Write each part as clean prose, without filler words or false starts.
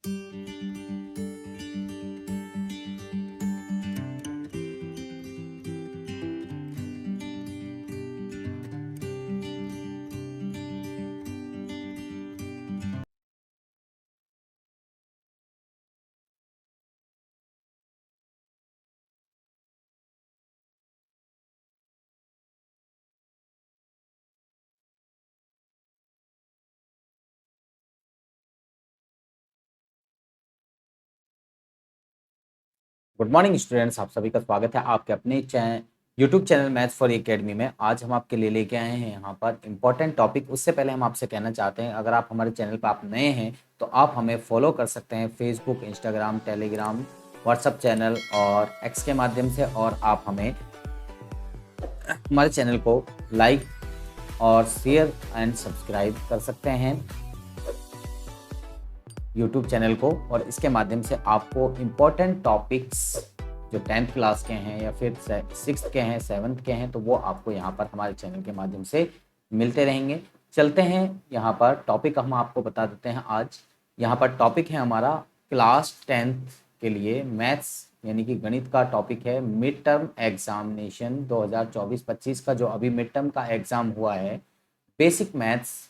Good morning students, आप सभी का स्वागत है आपके अपने YouTube channel maths for academy में। आज हम आपके लिए लेके आए हैं यहाँ पर इम्पोर्टेंट टॉपिक। उससे पहले हम आपसे कहना चाहते हैं, अगर आप हमारे चैनल पर आप नए हैं तो आप हमें फॉलो कर सकते हैं Facebook, Instagram, Telegram, WhatsApp channel और एक्स के माध्यम से। और आप हमें हमारे चैनल को लाइक और शेयर एंड सब्सक्राइब कर सकते हैं यूट्यूब चैनल को। और इसके माध्यम से आपको इम्पोर्टेंट टॉपिक्स जो 10th क्लास के हैं या फिर 6th के हैं, 7th के हैं, तो वो आपको यहाँ पर हमारे चैनल के माध्यम से मिलते रहेंगे। चलते हैं यहाँ पर टॉपिक हम आपको बता देते हैं। आज यहाँ पर टॉपिक है हमारा क्लास 10th के लिए मैथ्स यानी कि गणित का टॉपिक है। मिड टर्म एग्जामिनेशन 2024-25 का जो अभी मिड टर्म का एग्ज़ाम हुआ है, बेसिक मैथ्स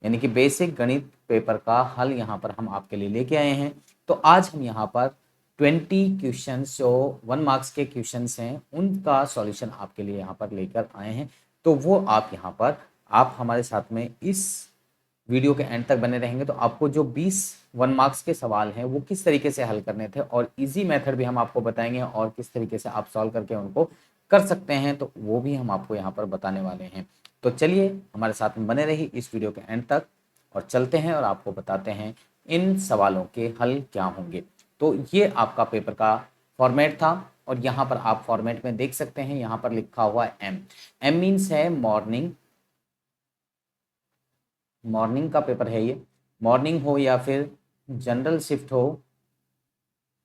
यानी कि बेसिक गणित पेपर का हल यहाँ पर हम आपके लिए लेके आए हैं। तो आज हम यहाँ पर 20 क्वेश्चंस जो 1 मार्क्स के क्वेश्चंस हैं उनका सॉल्यूशन आपके लिए यहाँ पर लेकर आए हैं। तो वो आप यहाँ पर आप हमारे साथ में इस वीडियो के एंड तक बने रहेंगे तो आपको जो 20 1 मार्क्स के सवाल हैं वो किस तरीके से हल करने थे और इजी मेथड भी हम आपको बताएंगे और किस तरीके से आप सॉल्व करके उनको कर सकते हैं, तो वो भी हम आपको यहाँ पर बताने वाले हैं। तो चलिए हमारे साथ में बने रहिए इस वीडियो के एंड तक और चलते हैं और आपको बताते हैं इन सवालों के हल क्या होंगे। तो ये आपका पेपर का फॉर्मेट था और यहाँ पर आप फॉर्मेट में देख सकते हैं, यहाँ पर लिखा हुआ है एम। एम मीन्स है मॉर्निंग। मॉर्निंग का पेपर है ये। मॉर्निंग हो या फिर जनरल शिफ्ट हो,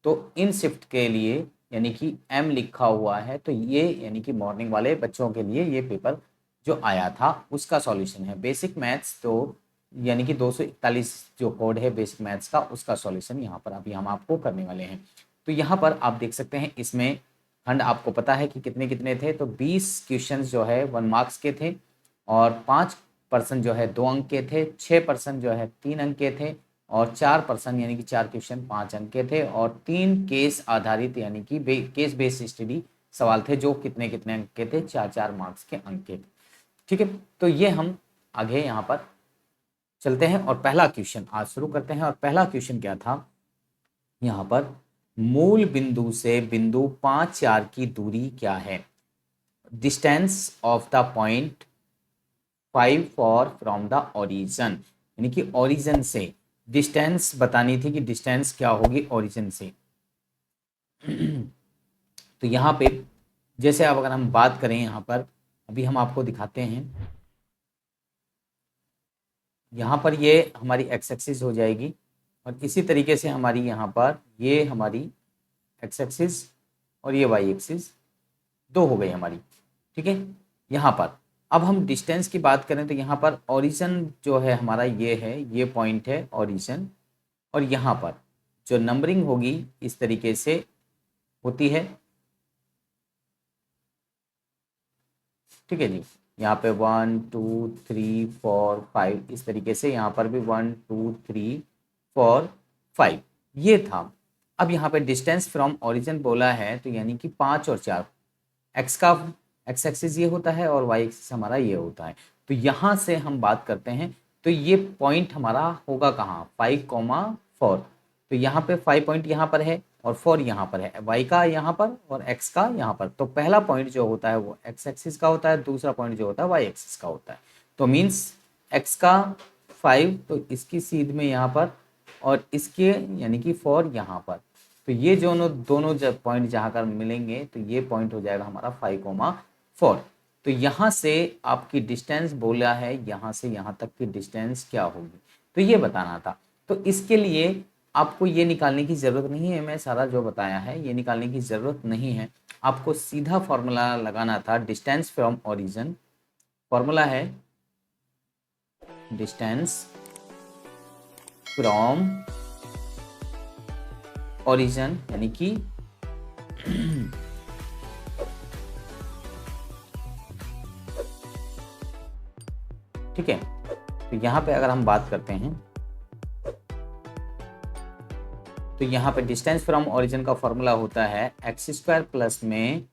तो इन शिफ्ट के लिए यानी कि एम लिखा हुआ है, तो ये यानी कि मॉर्निंग वाले बच्चों के लिए ये पेपर जो आया था उसका सॉल्यूशन है। बेसिक मैथ्स तो यानी कि 241 जो कोड है बेसिक मैथ्स का, उसका सॉल्यूशन यहाँ पर अभी हम आपको करने वाले हैं। तो यहाँ पर आप देख सकते हैं, इसमें खंड आपको पता है कि कितने कितने थे। तो 20 क्वेश्चन जो है 1 मार्क्स के थे और 5% जो है 2 अंक के थे, 6% जो है 3 अंक के थे और 4% यानी कि 4 क्वेश्चन 5 अंक के थे और 3 केस आधारित यानी कि केस बेस्ड स्टडी सवाल थे जो कितने कितने अंक के थे, 4-4 मार्क्स के अंक के थे। ठीक है, तो ये हम आगे यहाँ पर चलते हैं और पहला क्वेश्चन आज शुरू करते हैं। और पहला क्वेश्चन क्या था यहाँ पर, मूल बिंदु से बिंदु 5-4 की दूरी क्या है? Distance of the point 5 for from the origin, यानी कि ओरिजिन से डिस्टेंस बतानी थी कि डिस्टेंस क्या होगी ओरिजिन से। तो यहाँ पे जैसे अब अगर हम बात करें यहाँ पर, अभी हम आपको दिखाते हैं। यहाँ पर ये हमारी एक्स एक्सिस हो जाएगी और इसी तरीके से हमारी यहाँ पर ये हमारी एक्स एक्सिस और ये वाई एक्सिस दो हो गई हमारी। ठीक है, यहाँ पर अब हम डिस्टेंस की बात करें तो यहाँ पर ओरिजिन जो है हमारा ये है, ये पॉइंट है ओरिजिन। और यहाँ पर जो नंबरिंग होगी इस तरीके से होती है। ठीक है जी, यहाँ पे 1 2 3 4 5 इस तरीके से, यहाँ पर भी 1 2 3 4 5 ये था। अब यहाँ पे डिस्टेंस फ्रॉम ओरिजिन बोला है तो यानी कि 5 और 4, एक्स का एक्स एक्सिस ये होता है और वाई एक्सिस हमारा ये होता है। तो यहाँ से हम बात करते हैं तो ये पॉइंट हमारा होगा कहाँ, 5,4। तो यहाँ पे 5 पॉइंट यहाँ पर है और 4 यहाँ पर है, वाई का यहाँ पर और एक्स का यहाँ पर। तो पहला पॉइंट जो होता है वो एक्स एक्सिस का होता है, दूसरा पॉइंट जो होता है वाई एक्सिस का होता है। तो मीन्स एक्स का 5 तो इसकी सीध में यहाँ पर और इसके यानी कि 4 यहाँ पर। तो ये दोनों जब पॉइंट जहाँ कर मिलेंगे तो ये पॉइंट हो जाएगा हमारा 5,4। तो यहाँ से आपकी डिस्टेंस बोला है, यहाँ से यहाँ तक की डिस्टेंस क्या होगी तो ये बताना था। तो इसके लिए आपको ये निकालने की ज़रूरत नहीं है, मैं सारा जो बताया है ये निकालने की ज़रूरत नहीं है। आपको सीधा फॉर्मूला लगाना था डिस्टेंस फ्रॉम ओरिजिन। फॉर्मूला है डिस्टेंस फ्रॉम ओरिजिन यानी कि ठीक है। तो यहाँ पे अगर हम बात करते हैं तो यहाँ पे डिस्टेंस फ्रॉम ओरिजिन का फॉर्मूला होता है एक्स स्क्वायर प्लस में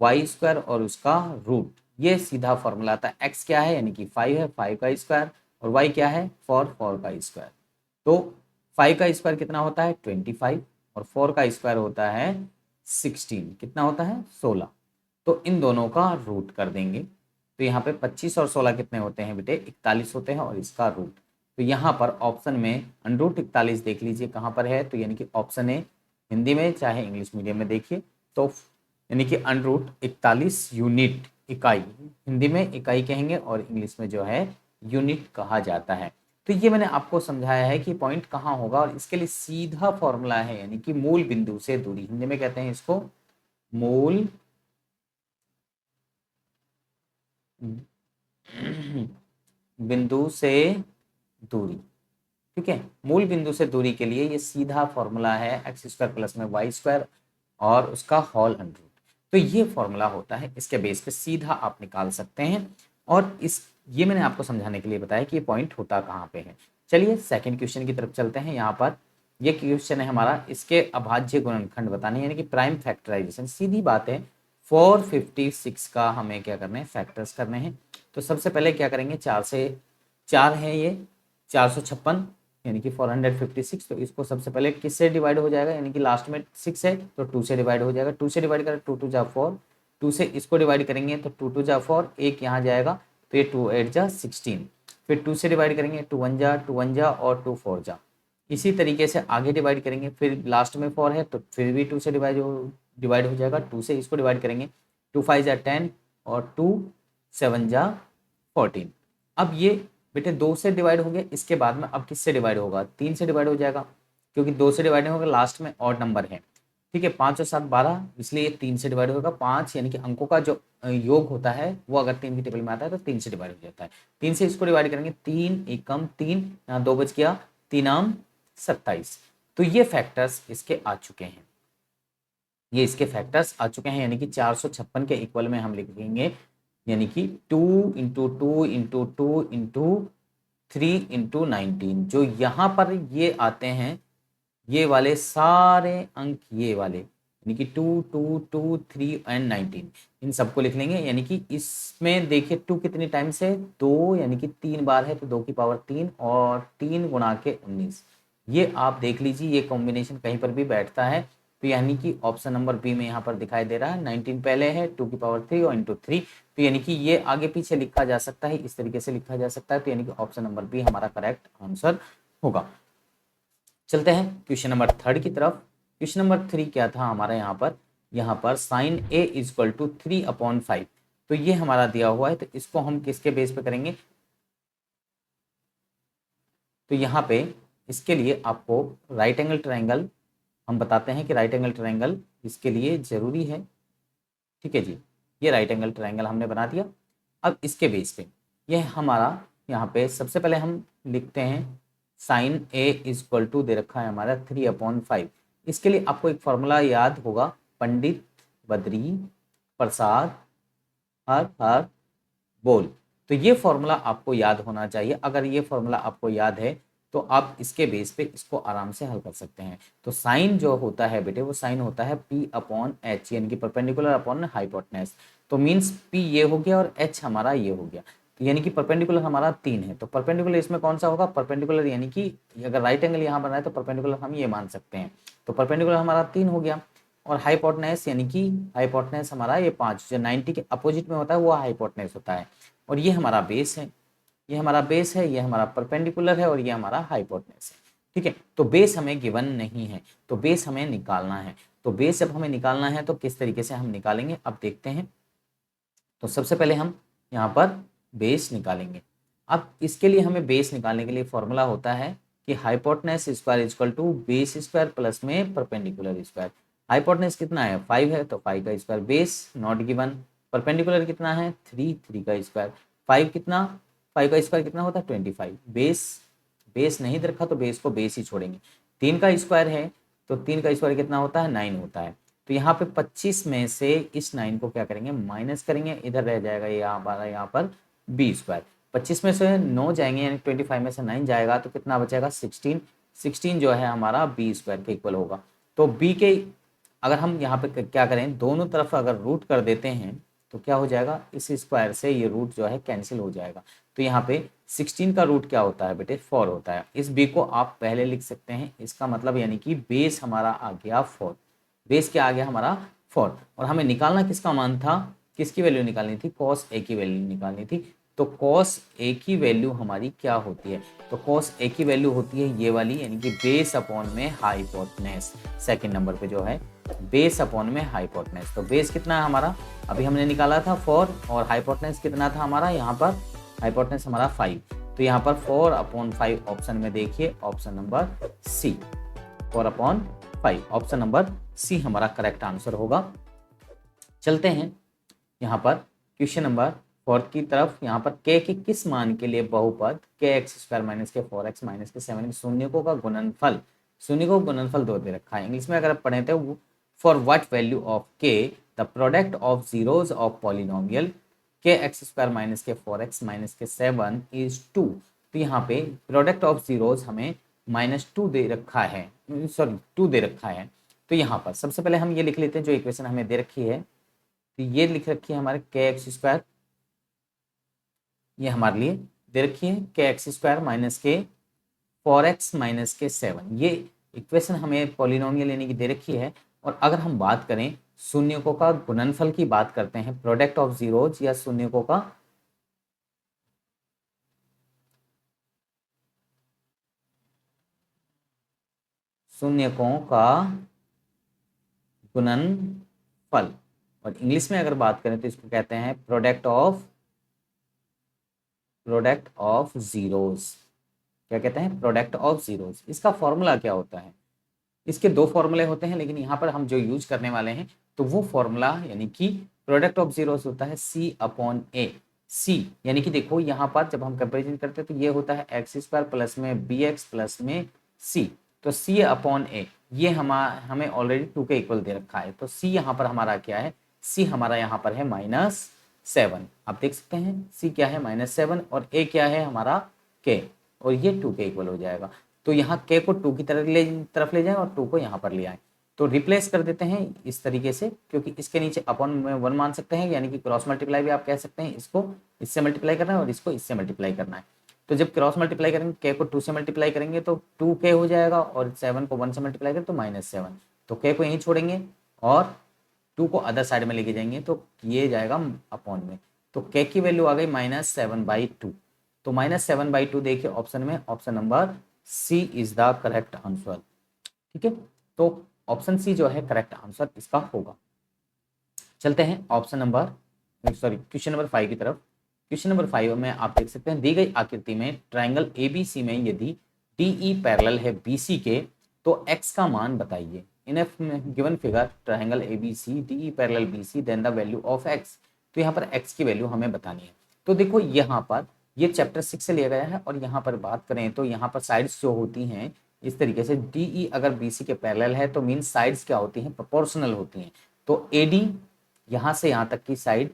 वाई स्क्वायर और उसका रूट। ये सीधा फॉर्मूला आता है। एक्स क्या है यानी कि 5 है, 5 का स्क्वायर, और वाई क्या है 4, 4 का स्क्वायर। तो 5 का स्क्वायर कितना होता है 25, और 4 का स्क्वायर होता है 16। कितना होता है 16। तो इन दोनों का रूट कर देंगे। तो यहाँ पे 25 और 16 कितने होते हैं बेटे 41 होते हैं, और इसका रूट। तो यहाँ पर ऑप्शन में अंडरूट 41 देख लीजिए कहाँ पर है, तो यानी कि ऑप्शन ए। हिंदी में चाहे इंग्लिश मीडियम में देखिए तो यानी कि अंडरूट 41 यूनिट, इकाई। हिंदी में इकाई कहेंगे और इंग्लिश में जो है यूनिट कहा जाता है। तो ये मैंने आपको समझाया है कि पॉइंट कहाँ होगा, और इसके लिए सीधा फॉर्मूला है यानी कि मूल बिंदु से दूरी। हिंदी में कहते हैं इसको मूल बिंदु से दूरी। ठीक है, मूल बिंदु से दूरी के लिए ये सीधा फॉर्मूला है एक्स स्क्वायर प्लस में वाई स्क्वायर और उसका होल अंडर रूट। तो ये फॉर्मूला होता है, इसके बेस पे सीधा आप निकाल सकते हैं। और ये मैंने आपको समझाने के लिए बताया कि ये पॉइंट होता कहाँ पे है। चलिए सेकंड क्वेश्चन की तरफ चलते हैं। यहाँ पर ये क्वेश्चन है हमारा, इसके अभाज्य गुणनखंड बताने यानी कि प्राइम फैक्टराइजेशन। सीधी बात है, 456 का हमें क्या करना है फैक्टर्स करने हैं। तो सबसे पहले क्या करेंगे, 4 से 4 है ये 456 यानी कि 456। तो इसको सबसे पहले किससे डिवाइड हो जाएगा, यानी कि लास्ट में 6 है तो 2 से डिवाइड हो जाएगा। 2 से डिवाइड करें 2 2 जा 4, 2 से इसको डिवाइड करेंगे तो 2 2 जा 4, एक यहाँ जाएगा तो ये 2 8 जा 16। फिर 2 से डिवाइड करेंगे 2 1 जा और 2 4 जा। इसी तरीके से आगे डिवाइड करेंगे, फिर लास्ट में 4 है तो फिर भी 2 से डिवाइड हो जाएगा। 2 से इसको डिवाइड करेंगे 2 5 जा 10 और 2 7 जा 14। अब ये बेटे 2 से डिवाइड हो गया, इसके बाद में अब किससे डिवाइड होगा 3 से डिवाइड हो जाएगा, क्योंकि 2 से डिवाइड नहीं होगा, लास्ट में ऑड नंबर है। ठीक है, 5 और 7 12, इसलिए ये 3 से डिवाइड होगा। 5 यानी कि अंकों का जो योग होता है वो अगर 3 की टेबल में आता है तो 3 से डिवाइड हो जाता है। 3 से इसको डिवाइड करेंगे 3 एकम 3, यहाँ 2 बच गया, 3 आम 27। तो ये फैक्टर्स इसके आ चुके हैं, ये इसके फैक्टर्स आ चुके हैं, यानी कि 456 के इक्वल में हम लिखेंगे यानी कि 2 इंटू 2 इंटू 2 इंटू 3 इंटू 19। जो यहाँ पर ये आते हैं ये वाले सारे अंक, ये वाले यानी कि 2 2 2 3 एंड 19, इन सबको लिख लेंगे। यानी कि इसमें देखिए 2 कितनी टाइम्स है 2, यानी कि 3 बार है तो 2 की पावर 3 और 3 गुणा के 19। ये आप देख लीजिए, ये कॉम्बिनेशन कहीं पर भी बैठता है। तो यानी कि ऑप्शन नंबर बी में यहाँ पर दिखाई दे रहा है 19 पहले है 2 की पावर 3 और इंटू 3। तो यानी कि ये आगे पीछे लिखा जा सकता है, इस तरीके से लिखा जा सकता है। तो यानी कि ऑप्शन नंबर बी हमारा करेक्ट आंसर होगा। चलते हैं क्वेश्चन नंबर 3 की तरफ। क्वेश्चन नंबर 3 क्या था हमारा, यहाँ पर साइन ए इजक्वल टू 3/5। तो ये हमारा दिया हुआ है, तो इसको हम किसके बेस पे करेंगे। तो यहाँ पे इसके लिए आपको राइट एंगल ट्रायंगल हम बताते हैं कि राइट एंगल ट्रायंगल इसके लिए जरूरी है। ठीक है जी, ये राइट एंगल ट्रायंगल हमने बना दिया। अब इसके बेस पे ये हमारा यहाँ पे सबसे पहले हम लिखते हैं साइन ए इजक्वल टू दे रखा है हमारा 3/5। इसके लिए आपको एक फॉर्मूला याद होगा, पंडित बद्री प्रसाद हर हर बोल। तो ये फॉर्मूला आपको याद होना चाहिए। अगर ये फॉर्मूला आपको याद है तो आप इसके बेस पे इसको आराम से हल कर सकते हैं। तो साइन जो होता है बेटे वो साइन होता है P/H, यानी कि परपेंडिकुलर अपॉन हाइपोटेनस। तो मीन्स P ये हो गया और H हमारा ये हो गया। तो यानी कि परपेंडिकुलर हमारा 3 है, तो परपेंडिकुलर इसमें कौन सा होगा परपेंडिकुलर, यानी कि अगर राइट एंगल यहाँ बना है तो परपेंडिकुलर हम ये मान सकते हैं। तो परपेंडिकुलर हमारा 3 हो गया, और हाइपोटेनस यानी कि हाइपोटेनस हमारा ये 5, जो 90 के अपोजिट में होता है वो हाइपोटेनस होता है। और ये हमारा बेस है, ये हमारा बेस है, ये हमारा परपेंडिकुलर है और ये हमारा हाइपोटेनस है। ठीक है, तो बेस हमें गिवन नहीं है, तो बेस हमें निकालना है। तो बेस जब हमें निकालना है तो किस तरीके से हम निकालेंगे अब देखते हैं। तो सबसे पहले हम यहाँ पर बेस निकालेंगे। अब इसके लिए हमें बेस निकालने के लिए फॉर्मूला होता है कि hypotenuse square equal to base square plus में परपेंडिकुलर स्क्वायर। हाइपोटेनस कितना है 5 है तो 5 का square, base not given. Perpendicular कितना है 3, 3 का स्क्वायर। 5 कितना, 5 का स्क्वायर कितना होता है 25। बेस नहीं रखा तो बेस को बेस ही छोड़ेंगे। 3 का स्क्वायर है तो 3 का स्क्वायर कितना होता है 9 होता है। तो यहाँ पे 25 में से इस 9 को क्या करेंगे माइनस करेंगे, इधर रह जाएगा यहाँ पर बी स्क्वायर। 25 में से 9 जाएंगे यानी 25 में से 9 जाएगा तो कितना बचेगा 16। 16 जो है हमारा बी स्क्वायर के इक्वल होगा। तो बी के अगर हम यहाँ पे क्या करें दोनों तरफ अगर रूट कर देते हैं तो क्या हो जाएगा, इस स्क्वायर से ये रूट जो है कैंसिल हो जाएगा। तो यहाँ पे 16 का रूट क्या होता है बेटे 4 होता है। इस बी को आप पहले लिख सकते हैं, इसका मतलब यानी कि बेस हमारा आ गया 4। बेस क्या आ गया हमारा 4। और हमें निकालना किसका मान था, किसकी वैल्यू निकालनी थी, कॉस ए की वैल्यू निकालनी थी। तो कॉस ए की वैल्यू हमारी क्या होती है, तो कॉस ए की वैल्यू होती है ये वाली, यानी कि बेस अपॉन में हाइपोटेनस। सेकंड नंबर पे जो है बेस अपॉन में हाइपोटेनस। तो बेस कितना है हमारा, अभी हमने निकाला था 4 और हाइपोटेनस कितना था हमारा, यहाँ पर हाइपोटेनस हमारा 5। तो यहाँ पर 4/5 ऑप्शन में देखिए, option number C 4/5 option number C हमारा करेक्ट आंसर होगा। चलते हैं यहाँ पर क्वेश्चन नंबर 4 की तरफ। यहाँ पर k के किस मान के लिए बहुपद kx² माइनस के 4x माइनस के 7 शून्यकों का गुणनफल, शून्यकों का गुणनफल 2 दे रखा है। इंग्लिश में अगर आप पढ़े तो for what value of k the product of zeros of polynomial kx² minus के 4x माइनस के 7 इज 2। तो यहाँ पे प्रोडक्ट ऑफ जीरोज हमें -2 दे रखा है, सॉरी 2 दे रखा है। तो यहाँ पर सबसे पहले हम ये लिख लेते हैं जो इक्वेशन हमें दे रखी है। तो ये लिख रखी है हमारे kx², ये हमारे लिए दे रखी है kx² माइनस के 4x माइनस के 7। ये इक्वेशन हमें पॉलिनोमियल यानी कि दे रखी है। और अगर हम बात करें शून्यकों का गुणनफल की बात करते हैं, प्रोडक्ट ऑफ जीरोज या शून्यकों का गुणनफल, और इंग्लिश में अगर बात करें तो इसको कहते हैं प्रोडक्ट ऑफ जीरोज। क्या कहते हैं, प्रोडक्ट ऑफ जीरोज। इसका फॉर्मूला क्या होता है, इसके 2 फॉर्मूले होते हैं, लेकिन यहाँ पर हम जो यूज करने वाले हैं तो वो फॉर्मूला यानी कि प्रोडक्ट ऑफ जीरोज होता है C/A। सी यानी कि देखो यहाँ पर जब हम कंपेरिजन करते हैं तो ये होता है x² प्लस में bx प्लस में c। तो C/A ये हमें ऑलरेडी 2 के इक्वल दे रखा है। तो c यहाँ पर हमारा क्या है, c हमारा यहाँ पर है -7। आप देख सकते हैं c क्या है -7 और a क्या है हमारा k, और ये 2 के इक्वल हो जाएगा। तो यहाँ k को 2 की तरफ ले जाएं और 2 को यहाँ पर ले आए। तो रिप्लेस कर देते हैं इस तरीके से, क्योंकि इसके नीचे अपॉन में 1 मान सकते हैं, यानी कि क्रॉस मल्टीप्लाई भी आप कह सकते हैं। इसको इससे मल्टीप्लाई करना है और इसको इससे मल्टीप्लाई करना है। तो जब क्रॉस मल्टीप्लाई करेंगे k को 2 से मल्टीप्लाई करेंगे तो 2k हो जाएगा, और 7 को 1 से मल्टीप्लाई करें तो -7। तो k को यहीं छोड़ेंगे और 2 को अदर साइड में लेके जाएंगे तो ये जाएगा अपॉन में। तो k की वैल्यू आ गई -7/2। तो -7/2 देखिए ऑप्शन में, option number C is the correct answer. ठीक है, तो ऑप्शन सी जो है करेक्ट आंसर इसका होगा। चलते हैं ऑप्शन नंबर क्वेश्चन नंबर 5 की तरफ। क्वेश्चन नंबर 5 में आप देख सकते हैं दी गई आकृति में ट्राइंगल ABC में यदि DE पैरेलल है BC के तो x का मान बताइए। In given figure triangle ABC DE parallel BC then the value of x। तो यहाँ पर x की वैल्यू हमें बतानी है। तो देखो यहाँ पर ये चैप्टर 6 से लिया गया है, और यहाँ पर बात करें तो यहाँ पर साइड्स जो होती हैं इस तरीके से, DE अगर BC के पैरेलल है तो मीन साइड्स क्या होती हैं, प्रोपोर्शनल होती हैं। तो AD यहाँ से यहाँ तक की साइड,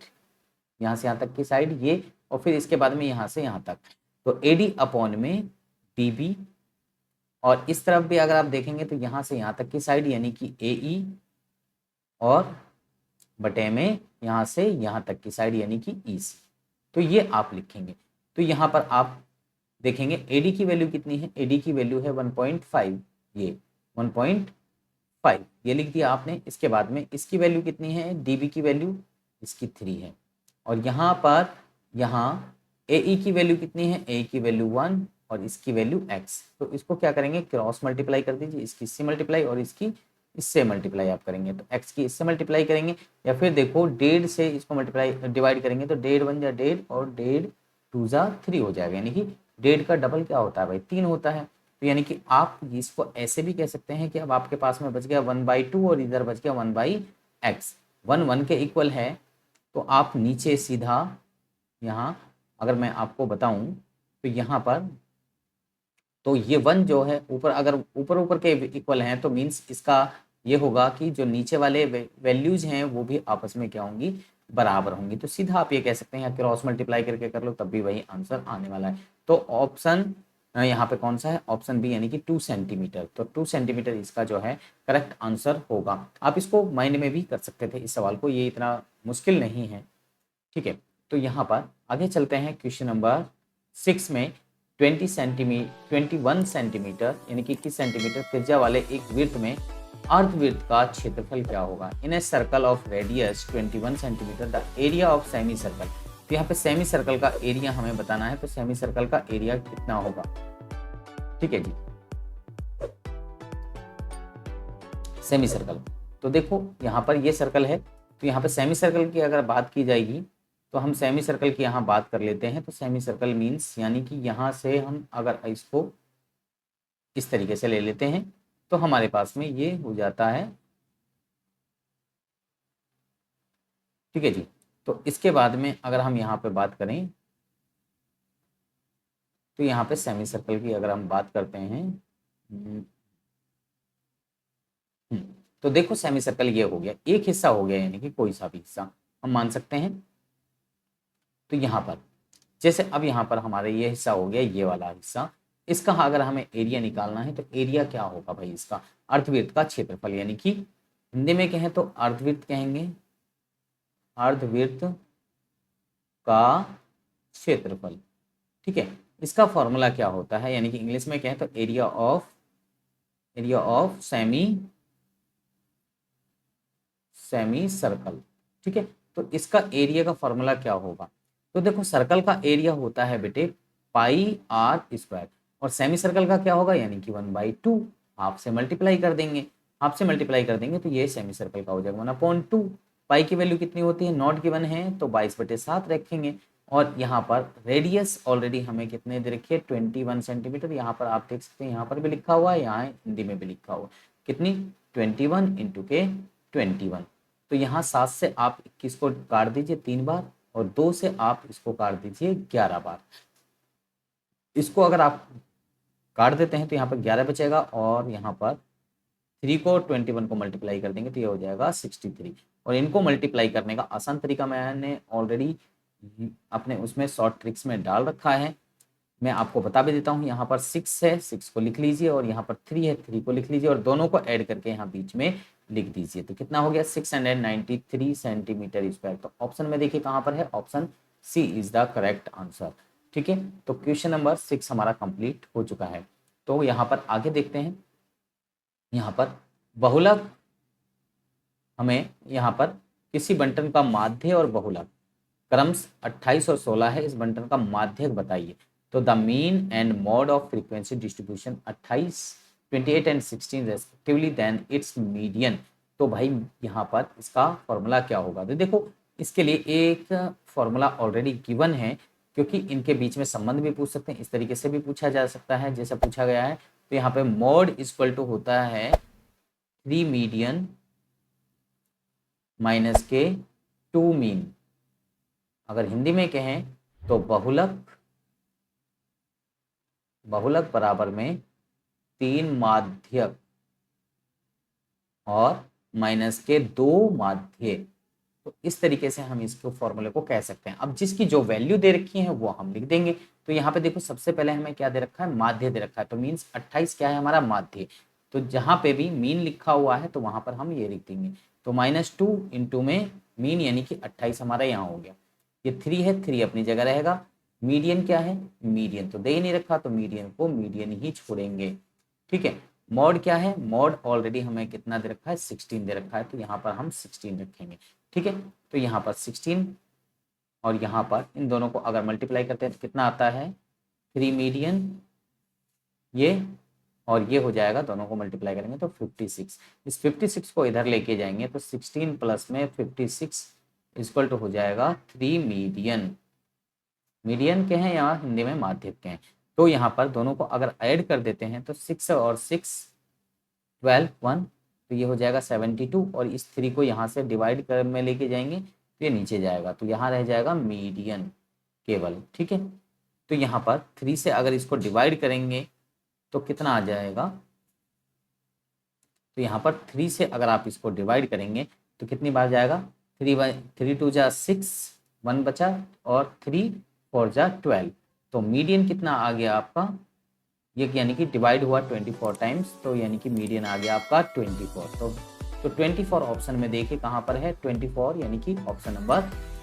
यहाँ से यहाँ तक की साइड ये, और फिर इसके बाद में यहाँ से यहाँ तक, तो AD अपॉन में BB। और इस तरफ भी अगर आप देखेंगे तो यहाँ से यहाँ तक की साइड यानी कि AE, और बटे में यहाँ से यहाँ तक की साइड यानी कि EC। तो ये आप लिखेंगे। तो यहाँ पर आप देखेंगे AD की वैल्यू कितनी है, AD की वैल्यू है 1.5, ये 1.5 ये लिख दिया आपने। इसके बाद में इसकी वैल्यू कितनी है, DB की वैल्यू इसकी 3 है, और यहाँ पर यहाँ AE की वैल्यू कितनी है, A की वैल्यू 1 और इसकी वैल्यू x। तो इसको क्या करेंगे, क्रॉस मल्टीप्लाई कर दीजिए, इसकी इससे मल्टीप्लाई और इसकी इससे मल्टीप्लाई आप करेंगे तो x की इससे मल्टीप्लाई करेंगे, या फिर देखो 1.5 से इसको मल्टीप्लाई डिवाइड करेंगे तो 1.5 1 जा 1.5 और 1.5 2 जा 3 हो जाएगा, यानी कि 1.5 का डबल क्या होता है भाई 3 होता है। तो यानी कि आप इसको ऐसे भी कह सकते हैं कि अब आपके पास में बच गया 1/2 और इधर बच गया 1/x। 1 1 के इक्वल है, तो आप नीचे सीधा यहाँ अगर मैं आपको बताऊं तो यहाँ पर तो ये 1 जो है ऊपर, अगर ऊपर ऊपर के इक्वल हैं तो मीन्स इसका ये होगा कि जो नीचे वाले वैल्यूज हैं वो भी आपस में क्या होंगी, बराबर होंगी। तो सीधा आप ये कह सकते हैं, या क्रॉस मल्टीप्लाई करके कर लो तब भी वही आंसर आने वाला है। तो ऑप्शन यहाँ पे कौन सा है, ऑप्शन बी यानी कि 2 सेंटीमीटर। तो 2 सेंटीमीटर इसका जो है करेक्ट आंसर होगा। आप इसको माइंड में भी कर सकते थे इस सवाल को, ये इतना मुश्किल नहीं है, ठीक है। तो यहाँ पर आगे चलते हैं क्वेश्चन नंबर 6 में। 21 सेंटीमीटर यानी कि 21 सेंटीमीटर त्रिज्या वाले एक वृत्त में अर्धवृत्त का क्षेत्रफल क्या होगा। In a circle of radius 21 centimetre the area of semicircle. तो यहाँ पे सेमी सर्कल का एरिया हमें बताना है, तो सेमी सर्कल का एरिया कितना होगा, ठीक है जी। सेमी सर्कल, तो देखो यहाँ पर ये सर्कल है, तो यहाँ पे सेमी सर्कल की अगर बात की जाएगी तो हम सेमी सर्कल की यहाँ बात कर लेते हैं। तो सेमी सर्कल मीन्स यानी कि यहाँ से हम अगर इसको इस तरीके से ले लेते हैं तो हमारे पास में ये हो जाता है, ठीक है जी। तो इसके बाद में अगर हम यहाँ पे बात करें तो यहाँ पे सेमी सर्कल की अगर हम बात करते हैं, तो देखो सेमी सर्कल ये हो गया, एक हिस्सा हो गया यानी कि कोई सा भी हिस्सा हम मान सकते हैं। तो यहाँ पर जैसे अब यहाँ पर हमारे ये हिस्सा हो गया, ये वाला हिस्सा, इसका अगर हमें एरिया निकालना है तो एरिया क्या होगा भाई, इसका अर्धवृत्त का क्षेत्रफल, यानी कि हिंदी में कहें तो अर्धवृत्त कहेंगे, अर्धवृत्त का क्षेत्रफल, ठीक है। इसका फॉर्मूला क्या होता है, यानी कि इंग्लिश में कहें तो एरिया ऑफ सेमी सर्कल, ठीक है। तो इसका एरिया का फॉर्मूला क्या होगा, तो देखो सर्कल का एरिया होता है बेटे पाई आर स्क्वायर, और सेमी सर्कल का क्या होगा, यानी कि 1/2, हाफ से मल्टीप्लाई कर देंगे, हाफ से मल्टीप्लाई कर देंगे तो ये सेमी सर्कल का हो जाएगा 1/2। पाई की वैल्यू कितनी होती है, नॉट गिवन है तो 22/7 रखेंगे। और यहाँ पर रेडियस ऑलरेडी हमें कितने दे रखी है, 21 सेंटीमीटर। यहाँ पर आप देख सकते हैं, यहाँ पर भी लिखा हुआ है, यहाँ हिंदी में भी लिखा हुआ, कितनी 21 इंटू के 21। तो यहाँ 7 से आप 21 को काट दीजिए 3 बार, और 2 से आप इसको काट दीजिए 11 बार। इसको अगर आप काट देते हैं तो यहाँ पर 11 बचेगा, और यहाँ पर 3 को 21 को मल्टीप्लाई कर देंगे तो ये हो जाएगा 63। और इनको मल्टीप्लाई करने का आसान तरीका मैंने ऑलरेडी अपने उसमें शॉर्ट ट्रिक्स में डाल रखा है, मैं आपको बता भी देता हूँ। यहाँ पर 6 है, 6 को लिख लीजिए, और यहाँ पर 3 है, 3 को लिख लीजिए, और दोनों को ऐड करके यहाँ बीच में लिख दीजिए। तो कितना हो गया, 693 सेंटीमीटर स्क्वायर। तो ऑप्शन में देखिए कहाँ पर है, option C is the correct answer, ठीक है। तो क्वेश्चन नंबर 6 हमारा कंप्लीट हो चुका है। तो यहाँ पर आगे देखते हैं, यहाँ पर बहुलक, हमें यहाँ पर किसी बंटन का माध्य और बहुलक क्रमश 28 और 16 है, इस बंटन का माध्यक बताइए। तो the mean and mode of frequency distribution 28, 28 and 16 respectively, then it's median. तो भाई यहाँ पर इसका फॉर्मूला क्या होगा, तो देखो इसके लिए एक फॉर्मूला ऑलरेडी गिवन है, क्योंकि इनके बीच में संबंध भी पूछ सकते हैं, इस तरीके से भी पूछा जा सकता है जैसा पूछा गया है। तो यहाँ पे मोड इक्वल टू होता है 3 मीडियन माइनस के 2 मीन। अगर हिंदी में कहें तो बहुलक बराबर में 3 माध्यक और माइनस के 2 माध्य। तो इस तरीके से हम इसको फॉर्मूले को कह सकते हैं। अब जिसकी जो वैल्यू दे रखी है वो हम लिख देंगे। तो यहाँ पे देखो सबसे पहले हमें क्या दे रखा है, माध्य दे रखा है, तो मीन्स 28 क्या है हमारा माध्य। तो जहाँ पे भी मीन लिखा हुआ है तो वहां पर हम ये लिख देंगे। तो -2 इंटू में मीन यानी कि 28 हमारा यहाँ हो गया। ये 3 है, 3 अपनी जगह रहेगा। मीडियन क्या है, मीडियन तो दे ही नहीं रखा, तो मीडियन को मीडियन ही छोड़ेंगे, ठीक है। मॉड क्या है, मॉड ऑलरेडी हमें कितना दे रखा है, 16 दे रखा है, तो यहाँ पर हम 16 रखेंगे, ठीक है। तो यहाँ पर 16 और यहाँ पर इन दोनों को अगर मल्टीप्लाई करते हैं तो कितना आता है, 3 मीडियन ये, और ये हो जाएगा, दोनों को मल्टीप्लाई करेंगे तो 56। इस 56 को इधर लेके जाएंगे तो 16 प्लस में 56 इक्वल टू हो जाएगा 3 मीडियन। मीडियन के हैं यहाँ हिंदी में माध्यक के हैं। तो यहाँ पर दोनों को अगर ऐड कर देते हैं तो 6 और 6 12 1, तो ये हो जाएगा 72, और इस 3 को यहाँ से डिवाइड कर में लेके जाएंगे तो ये नीचे जाएगा, तो यहाँ रह जाएगा मीडियन केवल, ठीक है। तो यहाँ पर 3 से अगर इसको डिवाइड करेंगे तो कितना आ जाएगा, तो यहाँ पर 3 से अगर आप इसको डिवाइड करेंगे तो कितनी बार जाएगा, 3 2 जा 6, 1 बचा, और 3 4 जा 12, तो मीडियन कितना आ गया आपका, ये यानी कि डिवाइड हुआ 24 टाइम्स, तो यानी कि मीडियन आ गया आपका 24। तो 24 ऑप्शन में देखिए कहाँ पर है 24, यानी कि ऑप्शन नंबर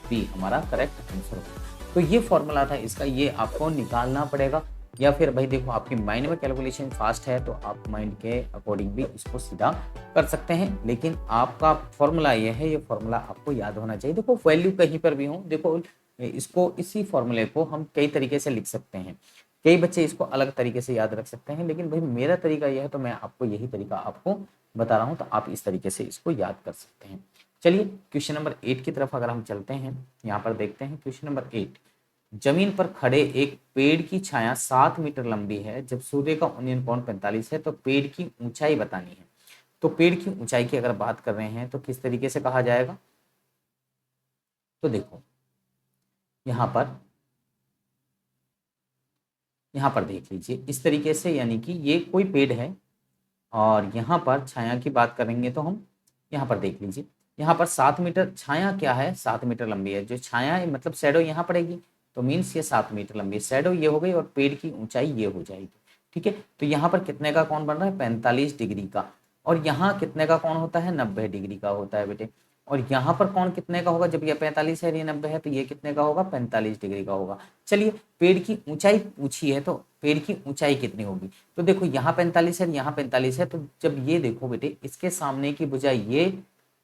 बी हमारा करेक्ट आंसर होगा। तो ये फॉर्मूला था इसका, ये आपको निकालना पड़ेगा, या फिर भाई देखो आपकी माइंड में कैलकुलेशन फास्ट है तो आप माइंड के अकॉर्डिंग भी इसको सीधा कर सकते हैं, लेकिन आपका फॉर्मूला ये है, ये फॉर्मूला आपको याद होना चाहिए। देखो वैल्यू कहीं पर भी हो, देखो इसको, इसी फॉर्मूले को हम कई तरीके से लिख सकते हैं, कई बच्चे इसको अलग तरीके से याद रख सकते हैं, लेकिन भाई मेरा तरीका यह है तो मैं आपको यही तरीका आपको बता रहा हूँ, तो आप इस तरीके से इसको याद कर सकते हैं। चलिए क्वेश्चन नंबर 8 की तरफ अगर हम चलते हैं, यहाँ पर देखते हैं क्वेश्चन नंबर 8। जमीन पर खड़े एक पेड़ की छाया 7 मीटर लंबी है, जब सूर्य का उन्नयन कोण 45 है, तो पेड़ की ऊंचाई बतानी है। तो पेड़ की ऊंचाई की अगर बात कर रहे हैं तो किस तरीके से कहा जाएगा, तो देखो यहाँ पर देख लीजिए इस तरीके से, यानी कि ये कोई पेड़ है और यहाँ पर छाया की बात करेंगे तो हम यहाँ पर देख लीजिए, यहाँ पर 7 मीटर छाया क्या है, 7 मीटर लंबी है, जो छाया है मतलब शैडो यहाँ पड़ेगी, तो मीन्स ये 7 मीटर लंबी है, शैडो ये हो गई और पेड़ की ऊंचाई ये हो जाएगी। ठीक है, तो यहाँ पर कितने का कोण बन रहा है, 45 डिग्री का, और यहाँ कितने का कोण होता है, 90 डिग्री का होता है बेटे। और यहाँ पर कोण कितने का होगा, जब ये 45 है ये 90 है, तो ये कितने का होगा, 45 डिग्री का होगा। चलिए पेड़ की ऊंचाई पूछी है, तो पेड़ की ऊंचाई कितनी होगी, तो देखो यहाँ 45 है, यहाँ 45 है, तो जब ये देखो बेटे इसके सामने की भुजा ये